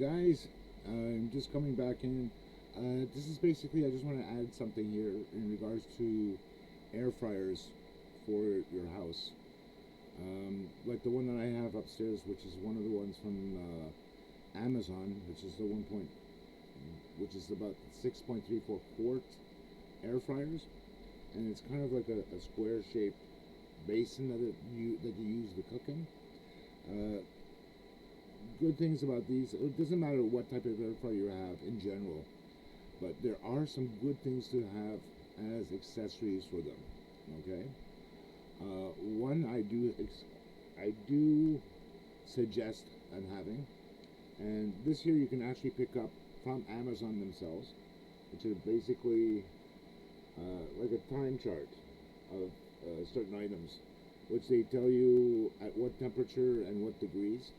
guys, I'm just coming back in. This is basically, I just want to add something here in regards to air fryers for your house. Like the one that I have upstairs, which is one of the ones from Amazon, which is the which is about 6.34 quart air fryers, and it's kind of like a square shaped basin that you use to cook in. Uh, Good things about these, it doesn't matter what type of air fryer you have in general, but there are some good things to have as accessories for them. Okay, one I do suggest on having, and this here you can actually pick up from Amazon themselves, which is basically like a time chart of certain items, which they tell you at what temperature and what degrees.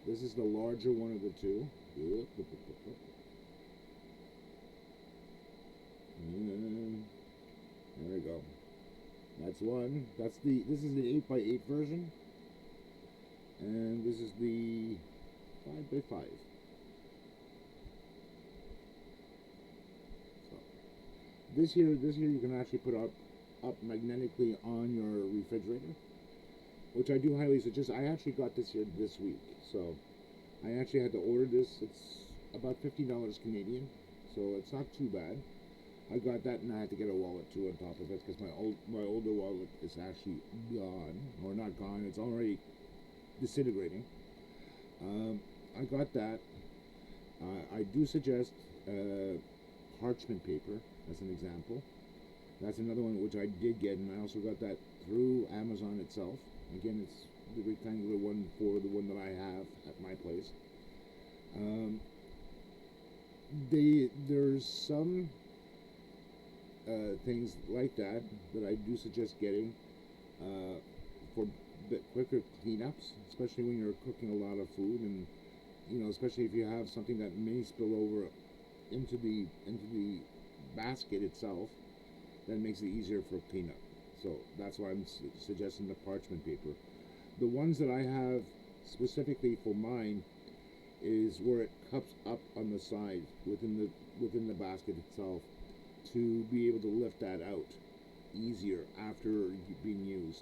This is the larger one of the two. And there we go. That's one. This is the 8x8 version, and this is the 5x5. So this here you can actually put up magnetically on your refrigerator, which I do highly suggest. I actually got this here this week, so I actually had to order this. It's about $50 Canadian, so it's not too bad. I got that, and I had to get a wallet too on top of it because my older wallet is actually gone, or not gone. It's already disintegrating. I got that. I do suggest parchment paper as an example. That's another one which I did get, and I also got that through Amazon itself. Again, it's the rectangular one for the one that I have at my place. Um, there's some things like that I do suggest getting uh, for a bit quicker cleanups, especially when you're cooking a lot of food, and especially if you have something that may spill over into the basket itself. That makes it easier for cleanup. So that's why I'm suggesting the parchment paper. The ones that I have specifically for mine is where it cups up on the side within the basket itself to be able to lift that out easier after being used.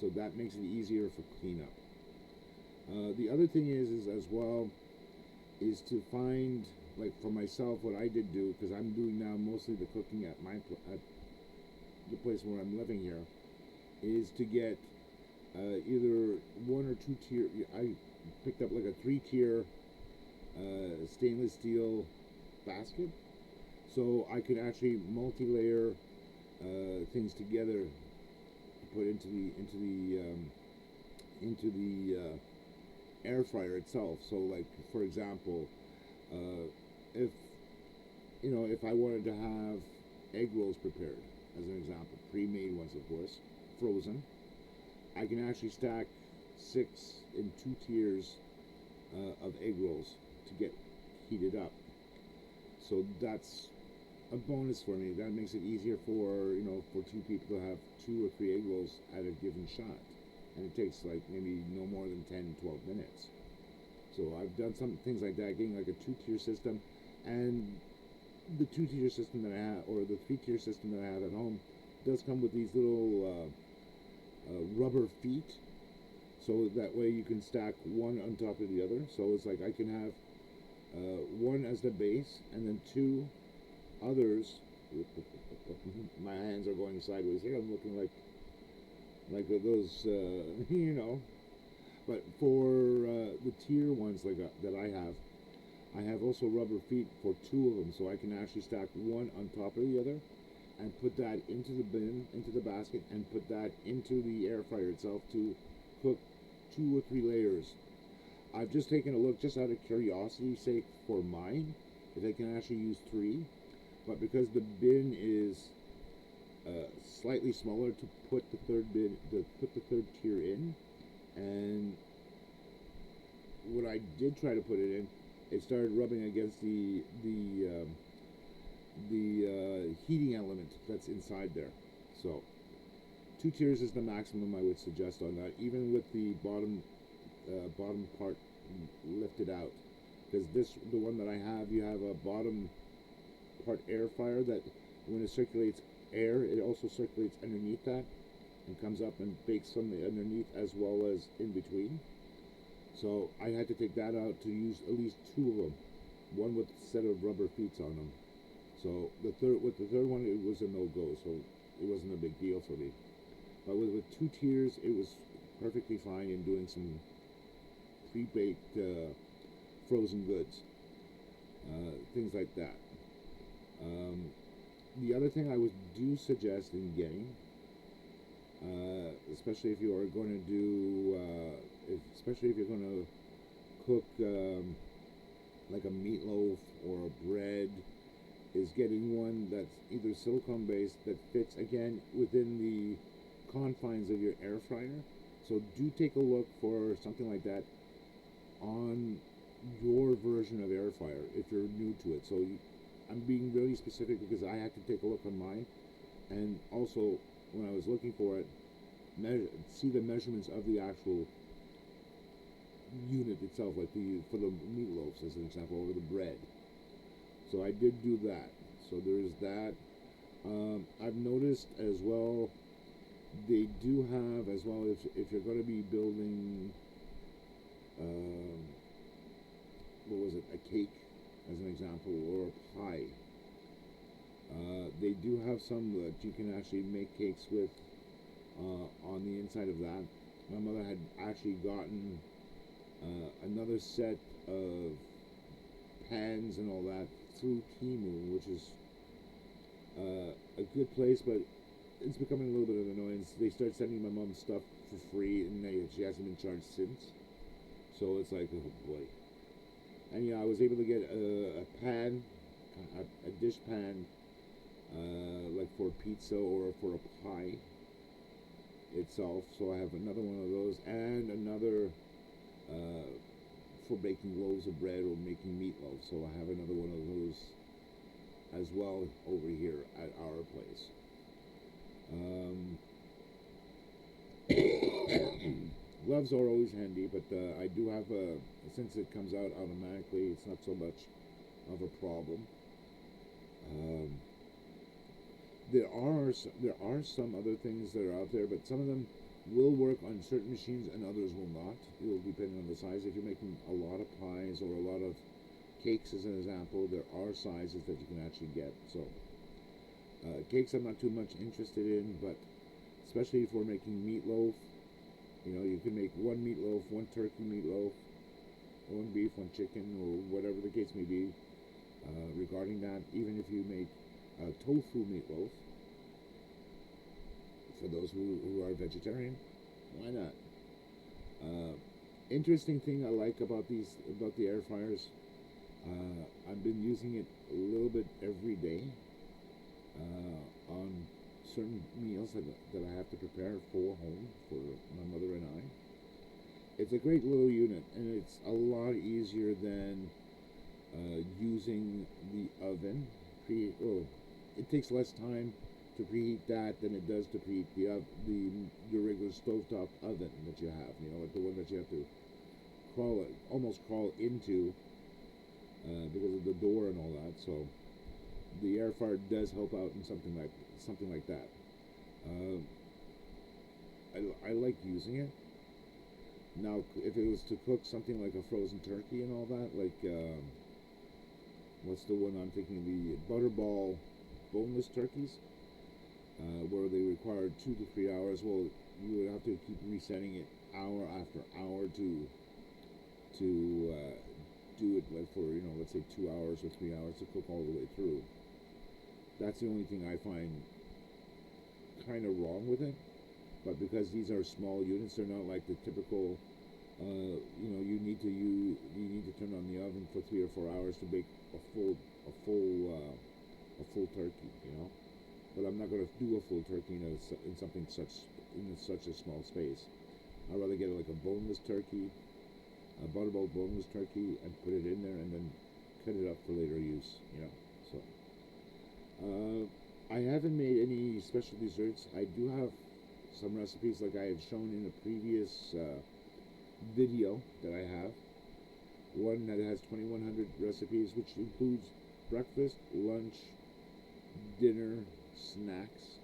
So that makes it easier for cleanup. The other thing is as well is to find, like for myself, what I did do, because I'm doing now mostly the cooking at at the place where I'm living here, is to get either one or two tier. I picked up like a 3-tier stainless steel basket, so I could actually multi-layer things together to put into the air fryer itself. So, like for example, if if I wanted to have egg rolls prepared, as an example, pre-made ones, of course, frozen, I can actually stack 6 in 2 tiers of egg rolls to get heated up. So that's a bonus for me. That makes it easier for 2 people to have 2 or 3 egg rolls at a given shot, and it takes like maybe no more than 10-12 minutes. So I've done some things like that, getting like a 2-tier system, and the 2-tier system that I have, or the 3-tier system that I have at home, does come with these little rubber feet, so that way you can stack one on top of the other. So it's like I can have one as the base, and then 2 others. My hands are going sideways here. I'm looking like those, But for the tier ones that I have also rubber feet for 2 of them, so I can actually stack one on top of the other, and put that into the bin, into the basket, and put that into the air fryer itself to cook 2 or 3 layers. I've just taken a look, just out of curiosity's sake, for mine, if they can actually use 3, but because the bin is slightly smaller to put the third tier in, and when I did try to put it in, it started rubbing against the heating element that's inside there. So 2 tiers is the maximum I would suggest on that, even with the bottom part lifted out. because the one that I have, you have a bottom part air fryer that when it circulates air, it also circulates underneath that and comes up and bakes from the underneath as well as in between. So I had to take that out to use at least two of them, one with a set of rubber feet on them. So the third one, it was a no go. So it wasn't a big deal for me. But with two tiers, it was perfectly fine in doing some pre-baked frozen goods, things like that. Um, the other thing I would do suggest in getting, especially if you are going to do, especially if you're going to cook like a meatloaf or a bread, is getting one that's either silicone based that fits again within the confines of your air fryer. So do take a look for something like that on your version of air fryer if you're new to it. So I'm being really specific because I had to take a look on mine, and also when I was looking for it, see the measurements of the actual unit itself, like for the meatloaves as an example, or the bread. So I did do that. So there's that. I've noticed as well, they do have as well, if you're going to be building, what was it, a cake as an example, or a pie. They do have some that you can actually make cakes with on the inside of that. My mother had actually gotten another set of pans and all that through Temu, which is a good place, but it's becoming a little bit of an annoyance. They start sending my mom stuff for free, and she hasn't been charged since. So it's like, oh boy. And yeah, I was able to get a pan, a dish pan, like for pizza or for a pie itself. So I have another one of those, and another for baking loaves of bread or making meatloaf. So I have another one of those as well over here at our place. Gloves are always handy, but I do have since it comes out automatically, it's not so much of a problem. Um, there are some other things that are out there, but some of them will work on certain machines and others will not. It will depend on the size. If you're making a lot of pies or a lot of cakes, as an example, there are sizes that you can actually get. So cakes I'm not too much interested in, but especially if we're making meatloaf, you can make one meatloaf, one turkey meatloaf, one beef, one chicken, or whatever the case may be. Regarding that, even if you make a tofu meatloaf, for those who are vegetarian, why not? Interesting thing I like about the air fryers, I've been using it a little bit every day on certain meals that I have to prepare for home for my mother and I. It's a great little unit, and it's a lot easier than using the oven. It takes less time to preheat that than it does to preheat your regular stovetop oven that you have. Like the one that you have to almost crawl into because of the door and all that. So the air fryer does help out in something like that. I like using it. Now, if it was to cook something like a frozen turkey and all that, like what's the one I'm thinking? The Butterball boneless turkeys, where they require 2 to 3 hours. Well, you would have to keep resetting it hour after hour to do it like for let's say 2 hours or 3 hours to cook all the way through. That's the only thing I find kind of wrong with it. But because these are small units, they're not like the typical. You need to turn on the oven for 3 or 4 hours to bake a full turkey. But I'm not going to do a full turkey in such a small space. I'd rather get like a boneless turkey, a Butterball boneless turkey, and put it in there, and then cut it up for later use. So I haven't made any special desserts. I do have some recipes like I have shown in a previous video that I have. one that has 2100 recipes, which includes breakfast, lunch, dinner, snacks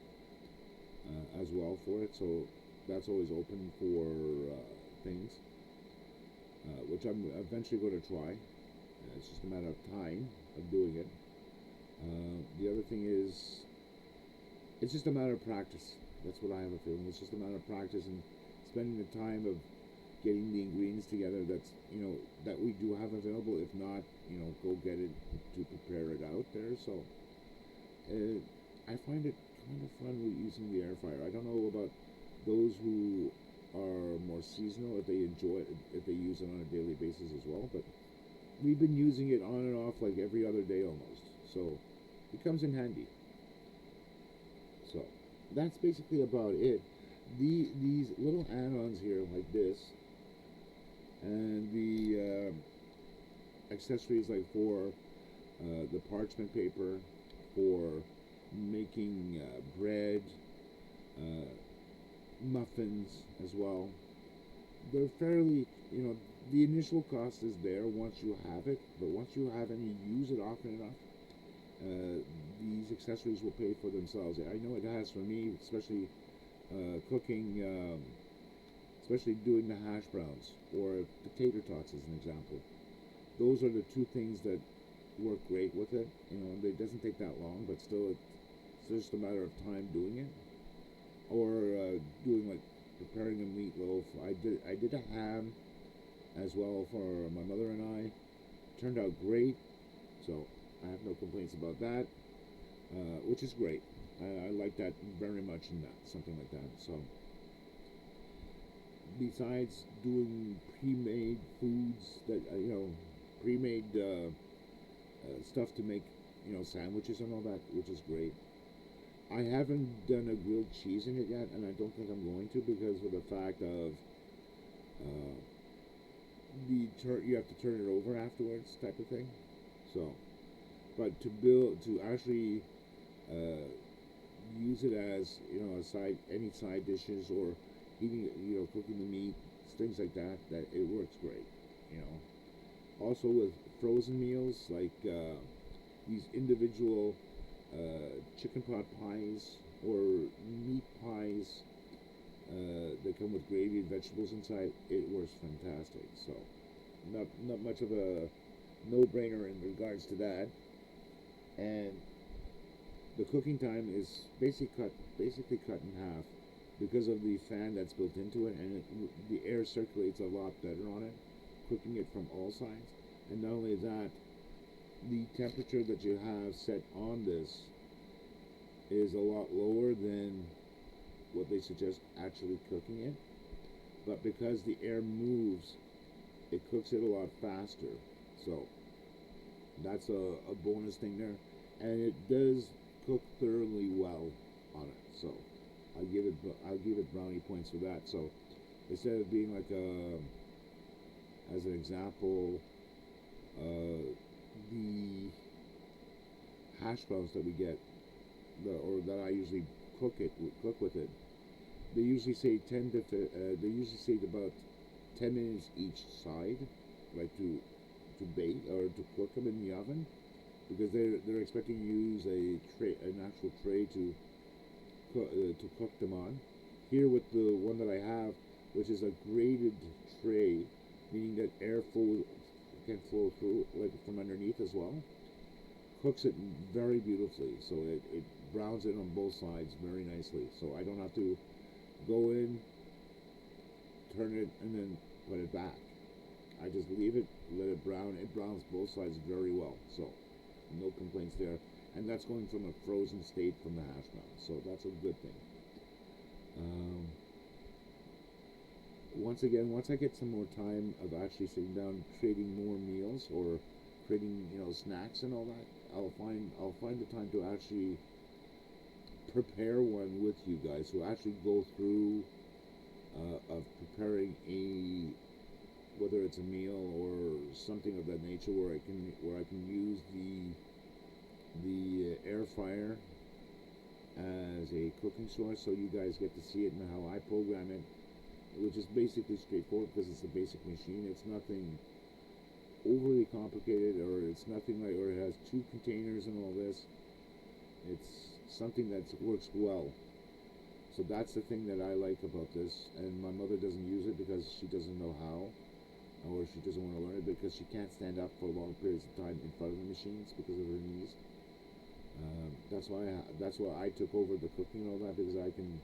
as well for it. So that's always open for things, which I'm eventually going to try. It's just a matter of time of doing it. The other thing is, it's just a matter of practice. That's what I have a feeling. It's just a matter of practice and spending the time of getting the ingredients together. That's that we do have available. If not, go get it to prepare it out there. So I find it kind of fun with using the air fryer. I don't know about those who are more seasonal, if they enjoy it, if they use it on a daily basis as well. But we've been using it on and off like every other day almost. So it comes in handy. So that's basically about it. These little add-ons here like this, and the accessories like for the parchment paper, for making bread, uh, muffins as well. They're fairly, the initial cost is there once you have it, but once you have and you use it often enough, these accessories will pay for themselves. I know it has for me, especially cooking, especially doing the hash browns or potato tots as an example. Those are the two things that work great with it. It doesn't take that long, but still, it's just a matter of time doing it. Or doing like preparing a meatloaf. I did a ham as well for my mother and I. Turned out great, so I have no complaints about that, which is great. I like that very much in that, something like that. So besides doing pre-made foods that pre-made stuff to make sandwiches and all that, which is great. I haven't done a grilled cheese in it yet, and I don't think I'm going to because of the fact of uh, you have to turn it over afterwards, type of thing. So, but to actually use it as a side, any side dishes or eating, cooking the meat, things like that, that it works great. You know, also with frozen meals like these individual chicken pot pies or meat pies that come with gravy and vegetables inside, it works fantastic. So not much of a no-brainer in regards to that. And the cooking time is basically cut in half because of the fan that's built into it, and the air circulates a lot better on it, cooking it from all sides. And not only that, the temperature that you have set on this is a lot lower than what they suggest actually cooking it. But because the air moves, it cooks it a lot faster. So that's a bonus thing there. And it does cook thoroughly well on it. So I'll give it brownie points for that. So instead of being like as an example, the hash browns that we get, or that I usually cook with it, they usually say they usually say about 10 minutes each side, like to bake or to cook them in the oven, because they're expecting you to use an actual tray to cook them on. Here with the one that I have, which is a grated tray, meaning that airflow can flow through like from underneath as well, cooks it very beautifully. So it browns it on both sides very nicely. So I don't have to go in, turn it, and then put it back. I just leave it, let it brown. It browns both sides very well. So no complaints there. And that's going from a frozen state from the hash brown. So that's a good thing. Once again, once I get some more time of actually sitting down creating more meals or creating snacks and all that, I'll find the time to actually prepare one with you guys, to actually go through of preparing whether it's a meal or something of that nature, where I can use the air fryer as a cooking source, so you guys get to see it and how I program it, which is basically straightforward because it's a basic machine. It's nothing overly complicated, or it's nothing like, or it has two containers and all this. It's something that works well. So that's the thing that I like about this. And my mother doesn't use it because she doesn't know how, or she doesn't want to learn it because she can't stand up for long periods of time in front of the machines because of her knees. That's why I took over the cooking and all that, because I can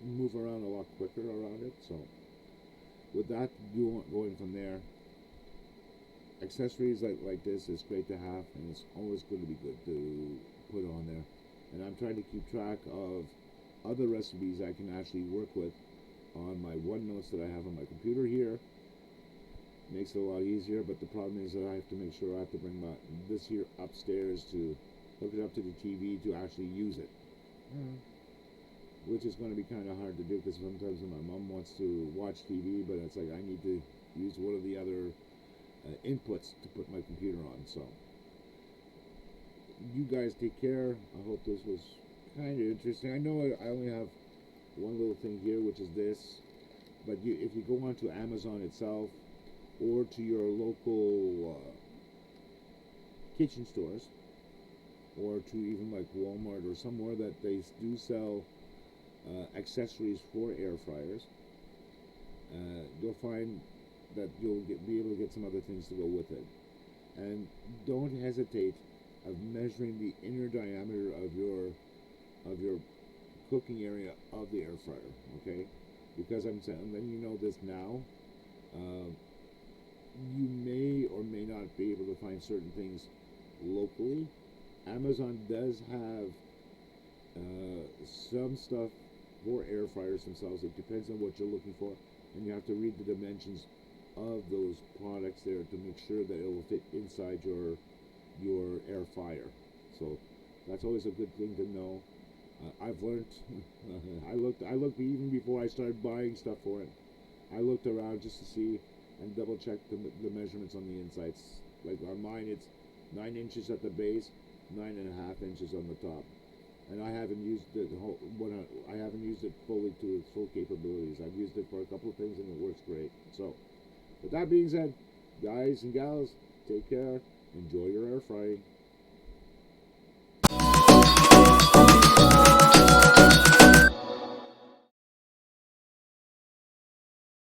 move around a lot quicker around it. So with that going from there, accessories like this is great to have, and it's always going to be good to put on there. And I'm trying to keep track of other recipes I can actually work with on my OneNotes that I have on my computer here. Makes it a lot easier, but the problem is that I have to make sure I have to bring this here upstairs to hook it up to the TV to actually use it. Which is going to be kind of hard to do, because sometimes my mom wants to watch TV, but it's like I need to use one of the other inputs to put my computer on. So you guys take care. I hope this was kind of interesting. I know I only have one little thing here, which is this, but if you go onto Amazon itself or to your local kitchen stores, or to even like Walmart or somewhere that they do sell accessories for air fryers, you'll find that you'll be able to get some other things to go with it. And don't hesitate of measuring the inner diameter of your cooking area of the air fryer. Okay, because I'm saying, then you know this now. You may or may not be able to find certain things locally. Amazon does have some stuff for air fryers themselves. It depends on what you're looking for, and you have to read the dimensions of those products there to make sure that it will fit inside your air fryer. So that's always a good thing to know. I've learned. I looked even before I started buying stuff for it. I looked around just to see and double check the measurements on the insides. Like on mine, it's 9 inches at the base, 9.5 inches on the top. And I haven't used it I haven't used it fully to its full capabilities. I've used it for a couple of things and it works great. So, with that being said, guys and gals, take care. Enjoy your air frying.